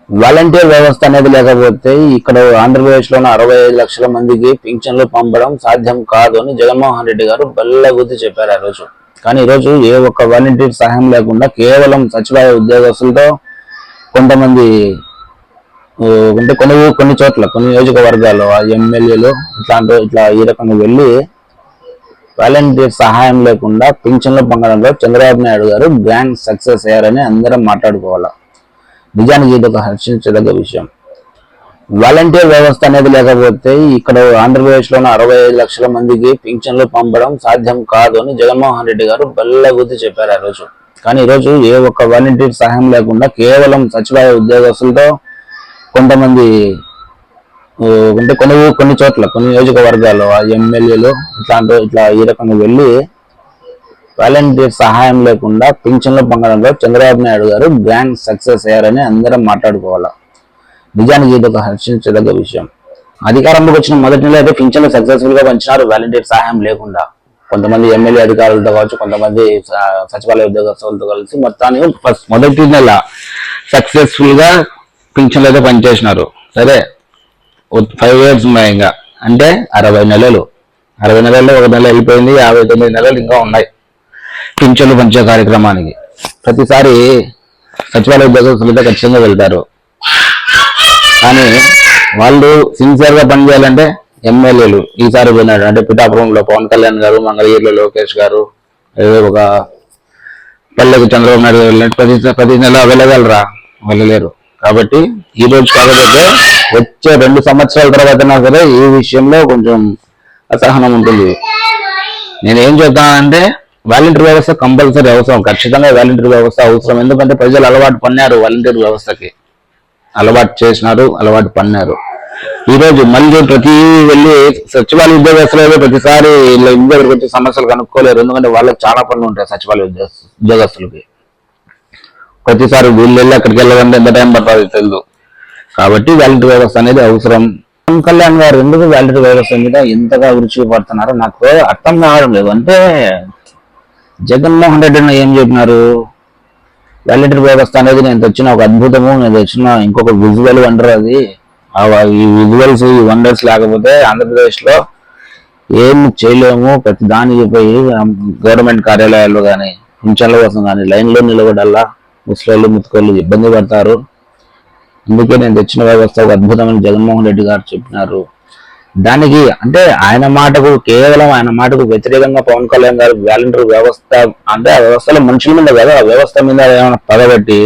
Volunteer వ్యవస్థ అనేది లేకపోతే ఇక్కడ ఆంధ్రప్రదేశ్లోని 65 లక్షల మందికి పింఛన్లు పంపడం సాధ్యం కాదు అని జగన్మోహన్ రెడ్డి గారు బల్లగుద్ది చెప్పారు ఆ రోజు. కానీ ఈరోజు ఏ ఒక్క వాలంటీర్ సహాయం లేకుండా కేవలం సచివాలయ ఉద్యోగస్తులతో కొంతమంది అంటే కొన్ని చోట్ల కొన్ని నియోజకవర్గాల్లో ఎమ్మెల్యేలు ఇట్లా ఈ రకంగా వెళ్ళి వాలంటీర్ సహాయం లేకుండా పింఛన్లు పొందడంలో చంద్రబాబు నాయుడు గారు గ్రాండ్ సక్సెస్ అయ్యారని అందరం మాట్లాడుకోవాలి. నిజానికి ఇది ఒక హర్షించదగ్గ విషయం. వాలంటీర్ వ్యవస్థ అనేది లేకపోతే ఇక్కడ ఆంధ్రప్రదేశ్లోని 65 లక్షల మందికి పింఛన్లు పంపడం సాధ్యం కాదు అని జగన్మోహన్ రెడ్డి గారు బల్లగుద్ది చెప్పారు ఆ రోజు. కానీ ఈరోజు ఏ ఒక్క వాలంటీర్ సహాయం లేకుండా కేవలం సచివాలయ ఉద్యోగస్తులతో కొంతమంది అంటే కొన్ని చోట్ల కొన్ని నియోజకవర్గాల్లో ఎమ్మెల్యేలు ఇట్లా ఈ రకంగా వెళ్ళి వాలంటీర్ సహాయం లేకుండా పింఛన్లు పొందడంలో చంద్రబాబు నాయుడు గారు గ్రాండ్ సక్సెస్ అయ్యారని అందరం మాట్లాడుకోవాలి. నిజానికి ఇది ఒక హర్షించదగ్గ విషయం. అధికారంలోకి వచ్చిన మొదటి నెల అయితే పింఛన్లు సక్సెస్ఫుల్ గా పంచినారు వాలంటీర్ సహాయం లేకుండా. కొంతమంది ఎమ్మెల్యే అధికారులతో కావచ్చు, కొంతమంది సచివాలయ ఉద్యోగస్తులతో కలిసి మొత్తాన్ని మొదటి నెల సక్సెస్ఫుల్ గా పింఛన్లు అయితే పనిచేసినారు. సరే 5 years ఉన్నాయి, ఇంకా అంటే 60 నెలలు. 60 నెలల్లో ఒక నెల వెళ్ళిపోయింది, 59 నెలలు ఇంకా ఉన్నాయి పింఛన్లు పంచే కార్యక్రమానికి. ప్రతిసారి సచివాలయ ఉద్యోగస్తులు అయితే ఖచ్చితంగా వెళ్తారు, కానీ వాళ్ళు సిన్సియర్ గా పనిచేయాలంటే ఎమ్మెల్యేలు ఈసారి పోయినాడు అంటే పిఠాపురంలో పవన్ కళ్యాణ్ గారు, మంగళగిరిలో లోకేష్ గారు, ఒక పల్లెకు చంద్రబాబు నాయుడు గారు వెళ్ళినట్టు ప్రతి నెల వెళ్ళగలరా? వెళ్ళలేరు. కాబట్టి ఈ రోజు కాకపోతే వచ్చే 2 సంవత్సరాల తర్వాత సరే ఈ విషయంలో కొంచెం అసహనం ఉంటుంది. నేనేం చెప్తానంటే వాలంటీర్ వ్యవస్థ కంపల్సరీ అవసరం, ఖచ్చితంగా వాలంటీర్ వ్యవస్థ అవసరం. ఎందుకంటే ప్రజలు అలవాటు పన్నారు, వాలంటీర్ వ్యవస్థకి అలవాటు చేసినారు, అలవాటు పన్నారు. ఈ రోజు మళ్ళీ వెళ్ళి సచివాలయ ఉద్యోగస్తులు ప్రతిసారి ఇంటి దగ్గరికి వచ్చి సమస్యలు కనుక్కోలేరు. ఎందుకంటే వాళ్ళకి చాలా పనులు ఉంటాయి సచివాలయ ఉద్యోగస్తులకి. ప్రతిసారి వీళ్ళు వెళ్ళి అక్కడికి వెళ్ళాలంటే ఎంత టైం పడుతుంది తెలియదు. కాబట్టి వాలంటీర్ వ్యవస్థ అనేది అవసరం. పవన్ కళ్యాణ్ గారు ఎందుకు వాలంటీర్ వ్యవస్థ మీద ఎంతగా అభిరుచి పడుతున్నారో నాకు అర్థం కావడం లేదు. అంటే జగన్మోహన్ రెడ్డిని ఏం చెప్పినారు, వాలంటీర్ వ్యవస్థ అనేది నేను తెచ్చిన ఒక అద్భుతము, నేను తెచ్చిన ఇంకొక విజువల్ వండర్. అది ఈ విజువల్స్ ఈ వండర్స్ లేకపోతే ఆంధ్రప్రదేశ్ లో ఏం చేయలేము. ప్రతి దానికి పోయి గవర్నమెంట్ కార్యాలయాల్లో కానీ పింఛన్ల కోసం కానీ లైన్లో నిలబడాలా, ముసలి ముత్తుకోళ్ళు ఇబ్బంది పడతారు. అందుకే నేను తెచ్చిన వ్యవస్థ ఒక అద్భుతమైన జగన్మోహన్ రెడ్డి గారు చెప్పినారు. దానికి అంటే కేవలం ఆయన మాటకు వ్యతిరేకంగా పవన్ కళ్యాణ్ గారు వాలంటీర్ వ్యవస్థ అంటే ఆ వ్యవస్థలో మనుషుల మీద కదా, ఆ వ్యవస్థ మీద ఏమైనా పగబట్టి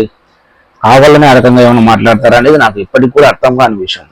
కావాలని ఆ రకంగా ఏమైనా మాట్లాడతారా అనేది నాకు ఇప్పటికి కూడా అర్థం కాని విషయం.